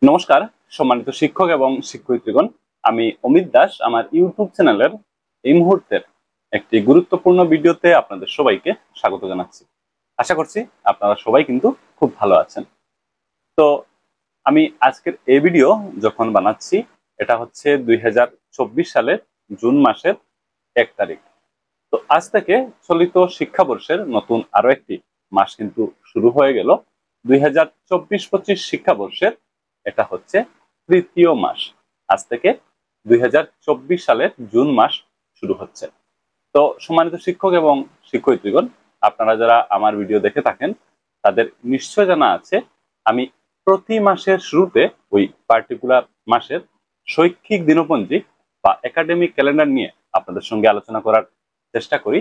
নমস্কার সম্মানিত শিক্ষক এবং শিক্ষয়িত্রীগণ, আমি অমিত দাস আমার ইউটিউব চ্যানেলের এই মুহূর্তের একটি গুরুত্বপূর্ণ ভিডিওতে আপনাদের সবাইকে স্বাগত জানাচ্ছি। আশা করছি আপনারা সবাই কিন্তু খুব ভালো আছেন। তো আমি আজকের এই ভিডিও যখন বানাচ্ছি এটা হচ্ছে 2024 সালের জুন মাসের 1 তারিখ। তো আজ থেকে চলিত শিক্ষাবর্ষের নতুন আরো একটি মাস কিন্তু শুরু হয়ে গেল। 2024-25 শিক্ষাবর্ষের এটা হচ্ছে তৃতীয় মাস। আজ থেকে 2024 সালের জুন মাস শুরু হচ্ছে। তো সম্মানিত শিক্ষক এবং শিক্ষয়িত্রীগণ, আপনারা যারা আমার ভিডিও দেখে থাকেন তাদের নিশ্চয় জানা আছে আমি প্রতি মাসের শুরুতে ওই পার্টিকুলার মাসের শৈক্ষিক দিনপঞ্জি বা একাডেমিক ক্যালেন্ডার নিয়ে আপনাদের সঙ্গে আলোচনা করার চেষ্টা করি।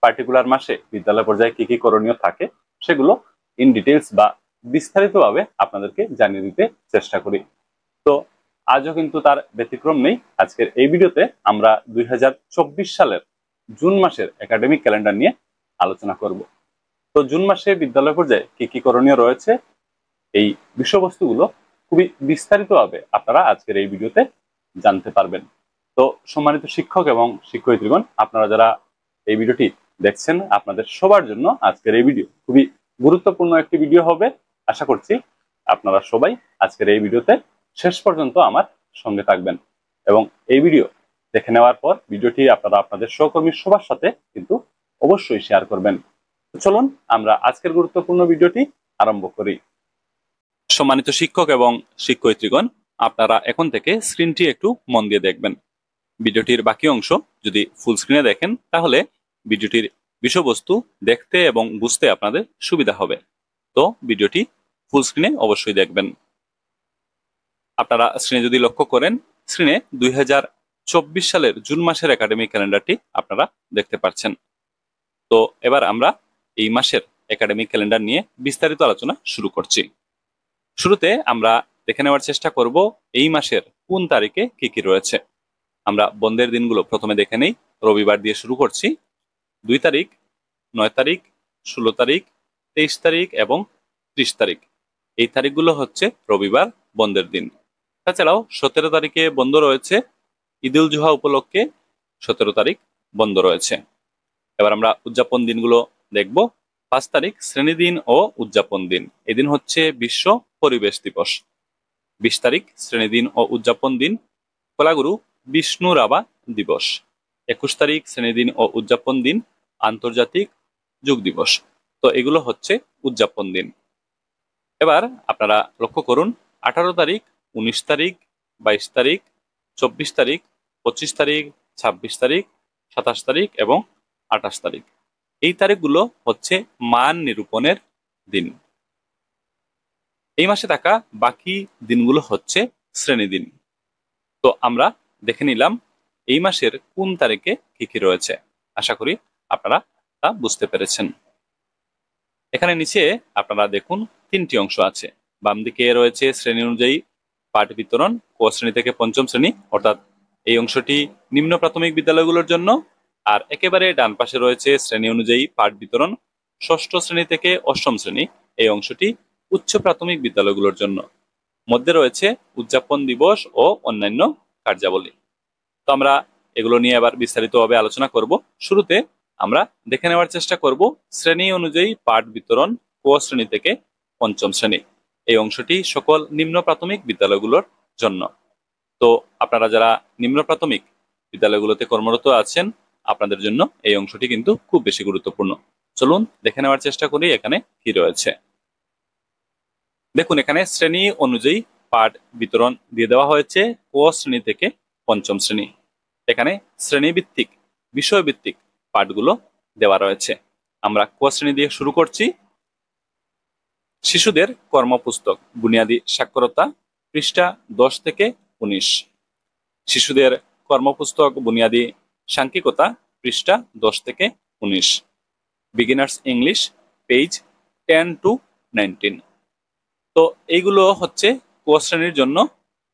পার্টিকুলার মাসে বিদ্যালয় পর্যায়ে কি কি করণীয় থাকে সেগুলো ইন ডিটেলস বা বিস্তারিতভাবে আপনাদেরকে জানিয়ে দিতে চেষ্টা করি। তো আজও কিন্তু তার ব্যতিক্রম নেই। আজকের এই ভিডিওতে আমরা 2024 সালের জুন মাসের একাডেমিক ক্যালেন্ডার নিয়ে আলোচনা করব। তো জুন মাসে বিদ্যালয় পর্যায়ে কি কি করণীয় রয়েছে এই বিষয়বস্তুগুলো খুবই বিস্তারিতভাবে আপনারা আজকের এই ভিডিওতে জানতে পারবেন। তো সম্মানিত শিক্ষক এবং শিক্ষয়িত্রীগণ, আপনারা যারা এই ভিডিওটি দেখছেন আপনাদের সবার জন্য আজকের এই ভিডিও খুবই গুরুত্বপূর্ণ একটি ভিডিও হবে। আশা করছি আপনারা সবাই আজকের এই ভিডিওতে শেষ পর্যন্ত আমার সঙ্গে থাকবেন এবং এই ভিডিও দেখে নেওয়ার পর ভিডিওটি আপনারা আপনাদের সহকর্মী সবার সাথে কিন্তু অবশ্যই শেয়ার করবেন। চলুন আমরা আজকের গুরুত্বপূর্ণ ভিডিওটি আরম্ভ করি। সম্মানিত শিক্ষক এবং শিক্ষয়িত্রীগণ, আপনারা এখন থেকে স্ক্রিনটি একটু মন দিয়ে দেখবেন। ভিডিওটির বাকি অংশ যদি ফুল স্ক্রিনে দেখেন তাহলে ভিডিওটির বিষয়বস্তু দেখতে এবং বুঝতে আপনাদের সুবিধা হবে। তো ভিডিওটি ফুল স্ক্রিনে অবশ্যই দেখবেন। আপনারা স্ক্রিনে যদি লক্ষ্য করেন, স্ক্রিনে 2024 সালের জুন মাসের একাডেমিক ক্যালেন্ডারটি আপনারা দেখতে পাচ্ছেন। তো এবার আমরা এই মাসের একাডেমিক ক্যালেন্ডার নিয়ে বিস্তারিত আলোচনা শুরু করছি। শুরুতে আমরা দেখে নেওয়ার চেষ্টা করব এই মাসের কোন তারিখে কি কি রয়েছে। আমরা বন্ধের দিনগুলো প্রথমে দেখে নেই। রবিবার দিয়ে শুরু করছি। 2 তারিখ, 9 তারিখ, 16 তারিখ, 23 তারিখ এবং 30 তারিখ। এই তারিখগুলো হচ্ছে রবিবার বন্ধের দিন। তাছাড়াও 17 তারিখে বন্ধ রয়েছে। ঈদ উল জুহা উপলক্ষে 17 তারিখ বন্ধ রয়েছে। এবার আমরা উদযাপন দিনগুলো দেখব। 5 তারিখ শ্রেণী দিন ও উদযাপন দিন। এদিন হচ্ছে বিশ্ব পরিবেশ দিবস। 20 তারিখ শ্রেণী দিন ও উদযাপন দিন, কলাগুরু বিষ্ণু রাভা দিবস। 21 তারিখ শ্রেণী দিন ও উদযাপন দিন, আন্তর্জাতিক যোগ দিবস। তো এগুলো হচ্ছে উদযাপন দিন। এবার আপনারা লক্ষ্য করুন, 18 তারিখ, 19 তারিখ, 22 তারিখ, 24 তারিখ, 25 তারিখ, 26 তারিখ, 27 তারিখ এবং 28 তারিখ। এই তারিখগুলো হচ্ছে মান নিরূপণের দিন। এই মাসে থাকা বাকি দিনগুলো হচ্ছে শ্রেণী দিন। তো আমরা দেখে নিলাম এই মাসের কোন তারিখে কি কি রয়েছে। আশা করি আপনারা তা বুঝতে পেরেছেন। এখানে নিচে আপনারা দেখুন 3টি অংশ আছে। বাম দিকে রয়েছে শ্রেণী অনুযায়ী পাঠ বিতরণ, ক শ্রেণী থেকে পঞ্চম শ্রেণী, অর্থাৎ এই অংশটি নিম্ন প্রাথমিক বিদ্যালয়গুলোর জন্য। আর একেবারে ডান পাশে রয়েছে শ্রেণী অনুযায়ী পাঠ বিতরণ, ষষ্ঠ শ্রেণী থেকে অষ্টম শ্রেণী। এই অংশটি উচ্চ প্রাথমিক বিদ্যালয়গুলোর জন্য। মধ্যে রয়েছে উদযাপন দিবস ও অন্যান্য কার্যাবলী। তো আমরা এগুলো নিয়ে আবার বিস্তারিতভাবে আলোচনা করব। শুরুতে আমরা দেখে নেওয়ার চেষ্টা করব শ্রেণী অনুযায়ী পাঠ বিতরণ, ক শ্রেণী থেকে পঞ্চম শ্রেণী। এই অংশটি সকল নিম্ন প্রাথমিক বিদ্যালয়গুলোর জন্য। তো আপনারা যারা নিম্ন প্রাথমিক বিদ্যালয়গুলোতে কর্মরত আছেন আপনাদের জন্য এই অংশটি কিন্তু খুব বেশি গুরুত্বপূর্ণ। চলুন দেখে নেওয়ার চেষ্টা করি এখানে কি রয়েছে। দেখুন, এখানে শ্রেণী অনুযায়ী পাঠ বিতরণ দিয়ে দেওয়া হয়েছে ক শ্রেণী থেকে পঞ্চম শ্রেণী। এখানে শ্রেণীভিত্তিক বিষয়ভিত্তিক পাঠগুলো দেওয়া রয়েছে। আমরা ক শ্রেণী দিয়ে শুরু করছি। শিশুদের কর্মপুস্তক বুনিয়াদী সাক্ষরতা, পৃষ্ঠা 10 থেকে 19। শিশুদের কর্মপুস্তক বুনিয়াদী সাংখ্যিকতা, পৃষ্ঠা 10 থেকে 19। Beginners English, page 10 to 19। তো এইগুলো হচ্ছে ক শ্রেণীর জন্য।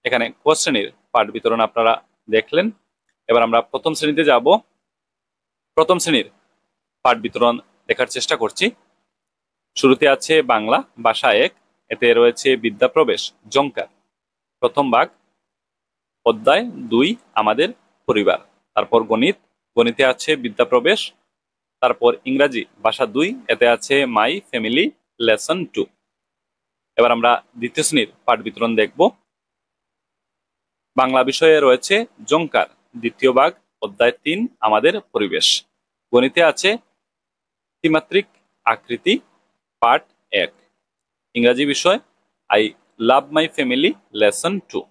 এখানে ক শ্রেণীর পাঠ বিতরণ আপনারা দেখলেন। এবার আমরা প্রথম শ্রেণীতে যাব। প্রথম শ্রেণীর পাঠ বিতরণ দেখার চেষ্টা করছি। শুরুতে আছে বাংলা ভাষা 1, এতে রয়েছে বিদ্যাপ্রবেশ, জংকার। প্রথম ভাগ, অধ্যায় 2 আমাদের পরিবার। তারপর গণিত, গণিতে আছে বিদ্যা প্রবেশ। তারপর ইংরাজি ভাষা 2, এতে আছে মাই ফ্যামিলি লেসন 2। এবার আমরা দ্বিতীয় শ্রেণীর পাঠ বিতরণ দেখব। বাংলা বিষয়ে রয়েছে জংকার, দ্বিতীয় ভাগ, অধ্যায় 3 আমাদের পরিবেশ। গণিতে আছে ত্রিমাত্রিক আকৃতি, পার্ট 1। ইংরাজি বিষয় I love my family lesson 2।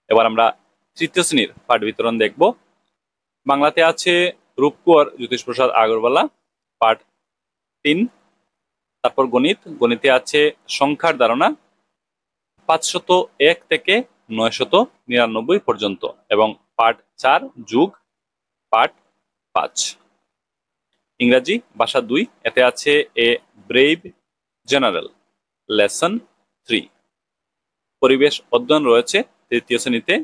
এবার আমরা তৃতীয় শ্রেণীর পাঠ বিতরণ দেখব। বাংলাতে আছে রূপকুয়ার জ্যোতিষপ্রসাদ আগরওয়ালা, পার্ট 3। তারপর গণিত, গণিতে আছে সংখ্যার ধারণা 501 থেকে 999 পর্যন্ত এবং পার্ট 4 যুগ, পার্ট 5। ইংরাজি ভাষা 2, এতে আছে এ ব্রেভ জেনারেল লেসন 3। পরিবেশ অধ্যয়ন রয়েছে তৃতীয় শ্রেণীতে,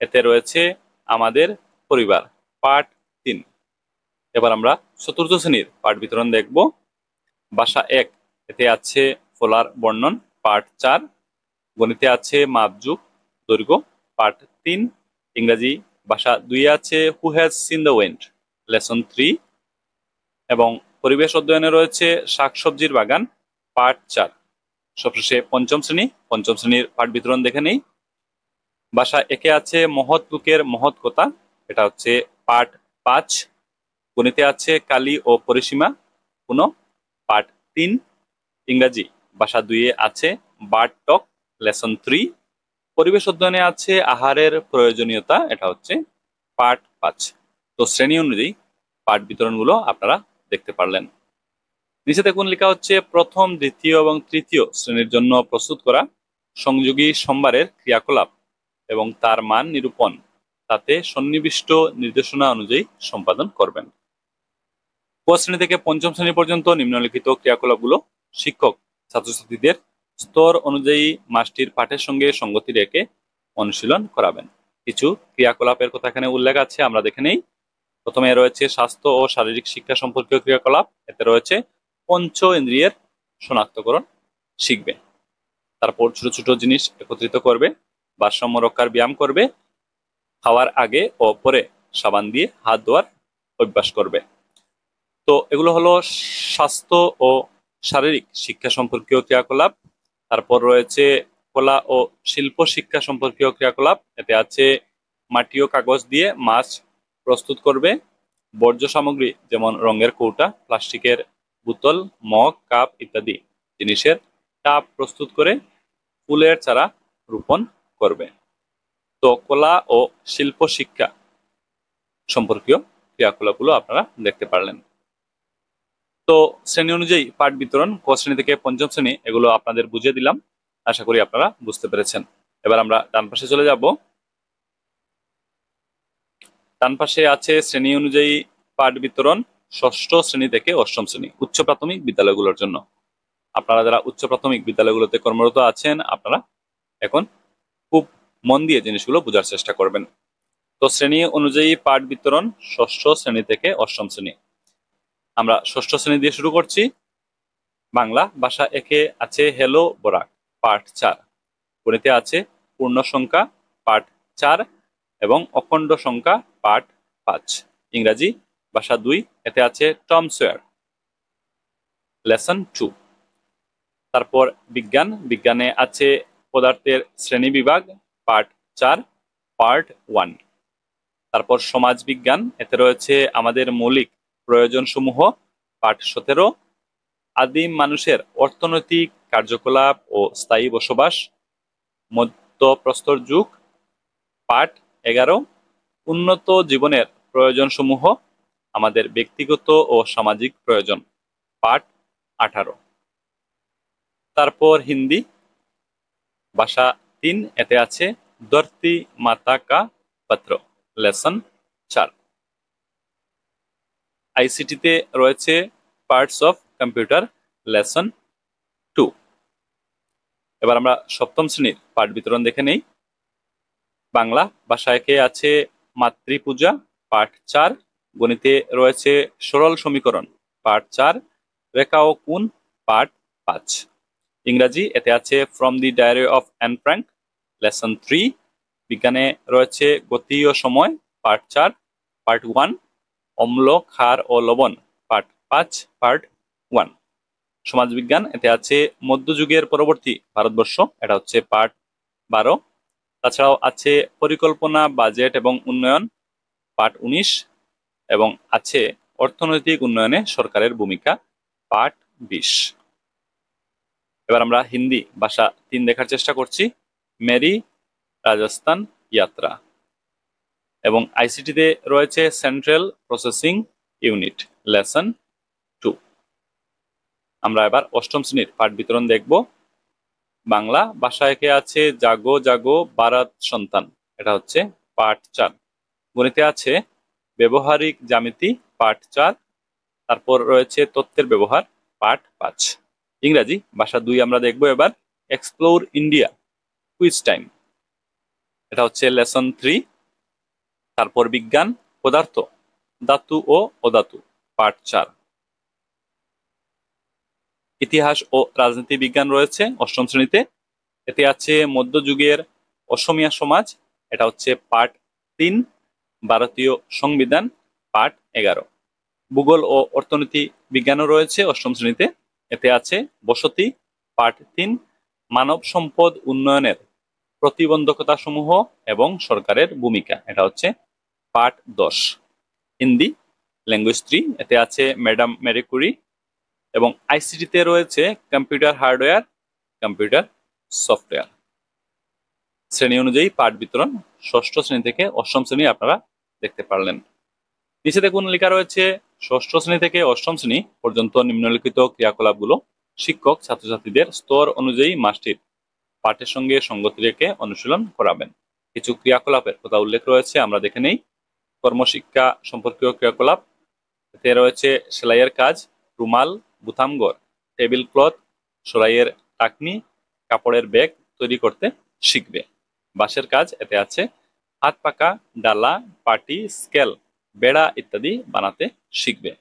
এতে রয়েছে আমাদের পরিবার, পার্ট 3। এবার আমরা চতুর্থ শ্রেণীর পাঠ বিতরণ দেখব। ভাষা 1, এতে আছে ফলার বর্ণন, পার্ট 4। গণিতে আছে মাপযুগ, দৈর্ঘ্য, পার্ট 3। ইংরাজি ভাষা 2 আছে who has seen the wind lesson 3। এবং পরিবেশ অধ্যয়নে রয়েছে শাকসবজির বাগান, পার্ট 4। সবশেষে পঞ্চম শ্রেণীর পাঠ বিতরণ দেখে নেই। ভাষা 1 আছে মহৎ লোকের মহৎ কথা, এটা হচ্ছে পার্ট 5। গণিতে আছে কালি ও পরিসীমা, পার্ট 3। ইংরাজি ভাষা 2 আছে বার্ড টক লেসন 3। পরিবেশ অধ্যয়নে আছে আহারের প্রয়োজনীয়তা, এটা হচ্ছে পার্ট 5। তো শ্রেণী অনুযায়ী পাঠ বিতরণগুলো আপনারা দেখতে পারলেন। নিচে দেখুন লেখা হচ্ছে প্রথম, দ্বিতীয় এবং তৃতীয় শ্রেণীর জন্য প্রস্তুত করা সংযোগী সম্ভারের ক্রিয়াকলাপ এবং তার মান নিরূপণ, তাতে সন্নিবিষ্ট নির্দেশনা অনুযায়ী সম্পাদন করবেন। ক শ্রেণী থেকে পঞ্চম শ্রেণী পর্যন্ত নিম্নলিখিত ক্রিয়াকলাপগুলো শিক্ষক ছাত্রছাত্রীদের স্তর অনুযায়ী মাসটির পাঠের সঙ্গে সঙ্গতি রেখে অনুশীলন করাবেন। কিছু ক্রিয়াকলাপের কথা এখানে উল্লেখ আছে, আমরা দেখে নেই। প্রথমে রয়েছে স্বাস্থ্য ও শারীরিক শিক্ষা সম্পর্কীয় ক্রিয়াকলাপ, এতে রয়েছে পঞ্চ ইন্দ্রিয়ের শনাক্তকরণ শিখবে। তারপর ছোট ছোট জিনিস একত্রিত করবে, ভারসাম্য রক্ষার ব্যায়াম করবে, খাওয়ার আগে ও পরে সাবান দিয়ে হাত ধোয়ার অভ্যাস করবে। তো এগুলো হলো স্বাস্থ্য ও শারীরিক শিক্ষা সম্পর্কীয় ক্রিয়াকলাপ। তারপর রয়েছে কলা ও শিল্প শিক্ষা সম্পর্কীয় ক্রিয়াকলাপ, এতে আছে মাটি ও কাগজ দিয়ে মাছ প্রস্তুত করবে, বর্জ্য সামগ্রী যেমন রঙের কৌটা, প্লাস্টিকের বোতল, মগ, কাপ ইত্যাদি জিনিসের টাব প্রস্তুত করে ফুলের চারা রোপণ করবে। তো কলা ও শিল্প শিক্ষা সম্পর্কীয় ক্রিয়াকলাপগুলো আপনারা দেখতে পারলেন। তো শ্রেণী অনুযায়ী পাঠ বিতরণ ক শ্রেণী থেকে পঞ্চম শ্রেণী এগুলো আপনাদের বুঝিয়ে দিলাম, আশা করি আপনারা বুঝতে পেরেছেন। এবার আমরা ডান পাশে চলে যাব। ডান পাশে আছে শ্রেণী অনুযায়ী পাঠ বিতরণ ষষ্ঠ শ্রেণী থেকে অষ্টম শ্রেণী উচ্চ প্রাথমিক বিদ্যালয়গুলোর জন্য। আপনারা যারা উচ্চ প্রাথমিক বিদ্যালয়গুলোতে কর্মরত আছেন, আপনারা এখন খুব মন দিয়ে জিনিসগুলো বোঝার চেষ্টা করবেন। তো শ্রেণী অনুযায়ী পাঠ বিতরণ ষষ্ঠ শ্রেণী থেকে অষ্টম শ্রেণী। আমরা ষষ্ঠ শ্রেণী দিয়ে শুরু করছি। বাংলা ভাষা 1 আছে হেলো বরাক, পার্ট 4। গণিতে আছে পূর্ণ সংখ্যা, পার্ট 4 এবং অখণ্ড সংখ্যা, পার্ট 5। ইংরাজি ভাষা 2, এতে আছে টম সয়ার লেসন 2। তারপর বিজ্ঞানে আছে পদার্থের শ্রেণী বিভাগ, পার্ট 4, পার্ট 1। তারপর সমাজ বিজ্ঞান, এতে রয়েছে আমাদের মৌলিক প্রয়োজন সমূহ, পার্ট 17। আদিম মানুষের অর্থনৈতিক কার্যকলাপ ও স্থায়ী বসবাস, মধ্যপ্রস্তর যুগ, পার্ট 11। উন্নত জীবনের প্রয়োজন সমূহ, আমাদের ব্যক্তিগত ও সামাজিক প্রয়োজন, পার্ট 18। তারপর হিন্দি ভাষা 3, এতে আছে ধরতি মাতা কা পত্র লেসন 4। আইসিটিতে রয়েছে পার্টস অফ কম্পিউটার লেসন 2। এবার আমরা সপ্তম শ্রেণীর পাঠ বিতরণ দেখে নেই। বাংলা ভাষা 1 আছে মাতৃপূজা, পার্ট 4। গণিতে রয়েছে সরল সমীকরণ, পার্ট 4। রেখা ও কোণ, পার্ট 5। ইংরাজি এতে আছে from the diary of Anne Frank, lesson 3। বিজ্ঞানে রয়েছে গতি ও সময় পার্ট 4, পার্ট 1। অম্ল, ক্ষার ও লবণ পার্ট 5, পার্ট 1। সমাজবিজ্ঞান, এতে আছে মধ্যযুগের পরবর্তী ভারতবর্ষ, এটা হচ্ছে পার্ট 12। তাছাড়াও আছে পরিকল্পনা, বাজেট এবং উন্নয়ন পার্ট 19, এবং আছে অর্থনৈতিক উন্নয়নে সরকারের ভূমিকা পার্ট 20। এবার আমরা হিন্দি ভাষা 3 দেখার চেষ্টা করছি, মেরি রাজস্থান যাত্রা। এবং আইসিটিতে রয়েছে সেন্ট্রাল প্রসেসিং ইউনিট লেসন 2। আমরা এবার অষ্টম শ্রেণীর পাঠ বিতরণ দেখব। বাংলা ভাষা একে আছে জাগো জাগো ভারত সন্তান, এটা হচ্ছে পার্ট 4। গণিতে আছে ব্যবহারিক জ্যামিতি পার্ট 4। তারপর রয়েছে তথ্যের ব্যবহার পার্ট 5। ইংরাজি ভাষা 2 আমরা দেখব এবার, এক্সপ্লোর ইন্ডিয়া কুইজ টাইম, এটা হচ্ছে লেসন 3। তারপর বিজ্ঞান পদার্থ ধাতু ও অধাতু পার্ট 4। ইতিহাস ও রাজনীতি বিজ্ঞান রয়েছে অষ্টম শ্রেণীতে, এতে আছে মধ্যযুগের অসমীয়া সমাজ, এটা হচ্ছে পার্ট 3। ভারতীয় সংবিধান পার্ট 11। ভূগোল ও অর্থনীতি বিজ্ঞানও রয়েছে অষ্টম শ্রেণীতে, এতে আছে বসতি পার্ট 3। মানব সম্পদ উন্নয়নের প্রতিবন্ধকতা সমূহ এবং সরকারের ভূমিকা, এটা হচ্ছে পার্ট 10। হিন্দি ল্যাঙ্গুয়েজ 3, এতে আছে ম্যাডাম মেরি কুরি। এবং আইসিটিতে রয়েছে কম্পিউটার হার্ডওয়্যার, কম্পিউটার সফটওয়্যার। শ্রেণী অনুযায়ী পাঠ বিতরণ ষষ্ঠ শ্রেণী থেকে অষ্টম শ্রেণী আপনারা দেখতে পারলেন। নিচে দেখুন লেখা রয়েছে ষষ্ঠ শ্রেণী থেকে অষ্টম শ্রেণী পর্যন্ত নিম্নলিখিত ক্রিয়াকলাপগুলো শিক্ষক ছাত্রছাত্রীদের স্তর অনুযায়ী মাসটির পাঠের সঙ্গে সঙ্গতি রেখে অনুশীলন করাবেন। কিছু ক্রিয়াকলাপের কথা উল্লেখ রয়েছে, আমরা দেখে নেই। কর্মশিক্ষা সম্পর্কীয় ক্রিয়াকলাপ, এতে রয়েছে সেলাইয়ের কাজ, রুমাল, বুতামঘর, টেবিল ক্লথ, সেলাইয়ের টাকনি, কাপড়ের ব্যাগ তৈরি করতে শিখবে। বাঁশের কাজ, এতে আছে হাত পাকা, ডালা, পাটি, স্কেল, বেড়া ইত্যাদি বানাতে শিখবে।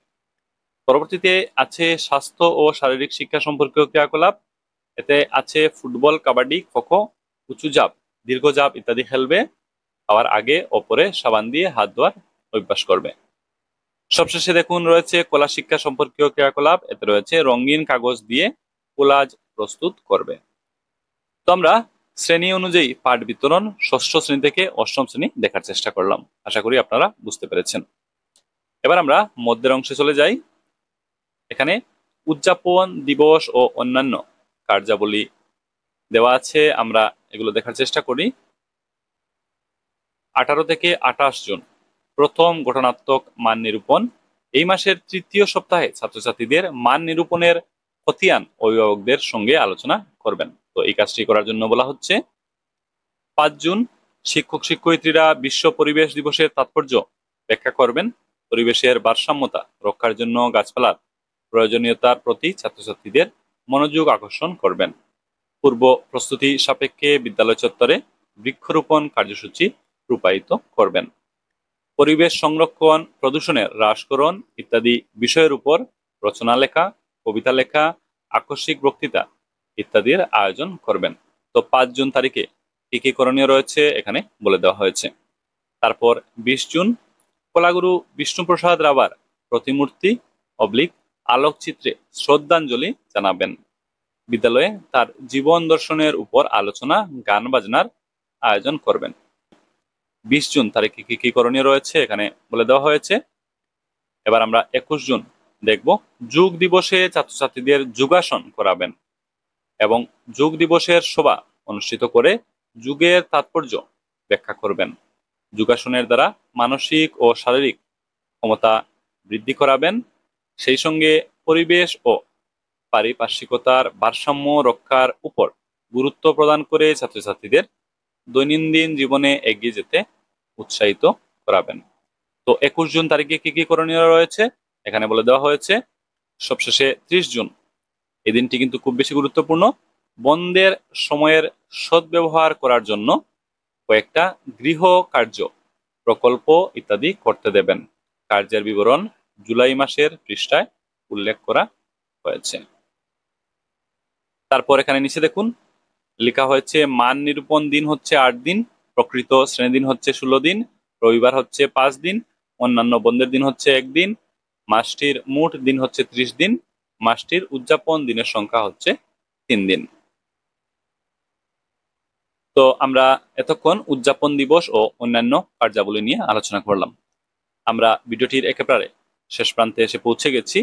পরবর্তীতে আছে স্বাস্থ্য ও শারীরিক শিক্ষা সম্পর্কীয় ক্রিয়াকলাপ, এতে আছে ফুটবল, কাবাডি, খোখো, উঁচু জাপ, দীর্ঘ জাপ ইত্যাদি খেলবে। খাওয়ার আগে ও পরে সাবান দিয়ে হাত ধোয়ার অভ্যাস করবে। সবশেষে দেখুন রয়েছে কলা শিক্ষা সম্পর্কীয় ক্রিয়াকলাপ, এতে রয়েছে রঙিন কাগজ দিয়ে কোলাজ প্রস্তুত করবে। তো আমরা শ্রেণী অনুযায়ী পাঠ বিতরণ ষষ্ঠ শ্রেণী থেকে অষ্টম শ্রেণী দেখার চেষ্টা করলাম, আশা করি আপনারা বুঝতে পেরেছেন। এবার আমরা মধ্যের অংশে চলে যাই। এখানে উদযাপন দিবস ও অন্যান্য কার্যাবলী দেওয়া আছে, আমরা এগুলো দেখার চেষ্টা করি। 18 থেকে 28 জুন প্রথম গঠনাত্মক মান নিরূপণ। এই মাসের তৃতীয় সপ্তাহে ছাত্রছাত্রীদের মান নিরূপণের খতিয়ান অভিভাবকদের সঙ্গে আলোচনা করবেন। তো এই কাজটি করার জন্য বলা হচ্ছে। 5 জুন শিক্ষক শিক্ষয়িত্রীরা বিশ্ব পরিবেশ দিবসের তাৎপর্য ব্যাখ্যা করবেন। পরিবেশের ভারসাম্যতা রক্ষার জন্য গাছপালার প্রয়োজনীয়তার প্রতি ছাত্রছাত্রীদের মনোযোগ আকর্ষণ করবেন। পূর্ব প্রস্তুতি সাপেক্ষে বিদ্যালয় চত্বরে বৃক্ষরোপণ কার্যসূচি রূপায়িত করবেন। পরিবেশ সংরক্ষণ, প্রদূষণের হ্রাসকরণ ইত্যাদি বিষয়ের উপর রচনা লেখা, কবিতা লেখা, আকস্মিক বক্তৃতা ইত্যাদির আয়োজন করবেন। তো 5 জুন তারিখে কি কি করণীয় রয়েছে এখানে বলে দেওয়া হয়েছে। তারপর 20 জুন কলাগুরু বিষ্ণুপ্রসাদ রাভার প্রতিমূর্তি আলোকচিত্রে শ্রদ্ধাঞ্জলি জানাবেন। বিদ্যালয়ে তার জীবন দর্শনের উপর আলোচনা, গান বাজনার আয়োজন করবেন। 20 জুন তারিখে কি কি করণীয় রয়েছে এখানে বলে দেওয়া হয়েছে। এবার আমরা 21 জুন দেখব, যোগ দিবসে ছাত্রছাত্রীদের যোগাসন করাবেন এবং যোগ দিবসের সভা অনুষ্ঠিত করে যুগের তাৎপর্য ব্যাখ্যা করবেন। যোগাসনের দ্বারা মানসিক ও শারীরিক ক্ষমতা বৃদ্ধি করাবেন, সেই সঙ্গে পরিবেশ ও পারিপার্শ্বিকতার ভারসাম্য রক্ষার উপর গুরুত্ব প্রদান করে ছাত্রছাত্রীদের দৈনন্দিন জীবনে এগিয়ে যেতে উৎসাহিত করাবেন। তো 21 জুন তারিখে কি কি করণীয় রয়েছে এখানে বলে দেওয়া হয়েছে। সবশেষে 30 জুন, এই দিনটি কিন্তু খুব বেশি গুরুত্বপূর্ণ। বন্ধের সময়ের সদ্ব্যবহার করার জন্য কয়েকটা গৃহ কার্য প্রকল্প ইত্যাদি করতে দেবেন। কার্যের বিবরণ জুলাই মাসের পৃষ্ঠায় উল্লেখ করা হয়েছে। তারপর এখানে নিচে দেখুন লেখা হয়েছে মান নিরূপণ দিন হচ্ছে 8 দিন, প্রকৃত শ্রেণী দিন হচ্ছে 16 দিন, রবিবার হচ্ছে 5 দিন, অন্যান্য বন্ধের দিন হচ্ছে 1 দিন, মাসটির মোট দিন হচ্ছে 30 দিন, মাসটির উদযাপন দিনের সংখ্যা হচ্ছে 3 দিন। তো আমরা এতক্ষণ উদযাপন দিবস ও অন্যান্য কার্যাবলী নিয়ে আলোচনা করলাম। আমরা ভিডিওটির একেবারে শেষ প্রান্তে এসে পৌঁছে গেছি।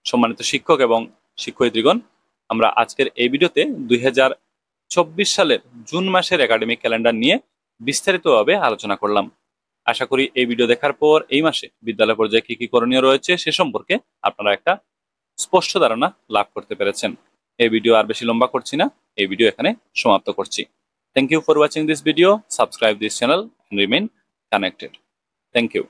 সম্মানিত শিক্ষক এবং শিক্ষয়িত্রীগণ, আমরা আজকের এই ভিডিওতে 2024 সালের জুন মাসের একাডেমিক ক্যালেন্ডার নিয়ে বিস্তারিতভাবে আলোচনা করলাম। আশা করি এই ভিডিও দেখার পর এই মাসে বিদ্যালয় পর্যায়ে কি কি করণীয় রয়েছে সে সম্পর্কে আপনারা একটা স্পষ্ট ধারণা লাভ করতে পেরেছেন। এই ভিডিও আর বেশি লম্বা করছি না, এই ভিডিও এখানে সমাপ্ত করছি। Thank you for watching this video. Subscribe this channel and remain connected. Thank you.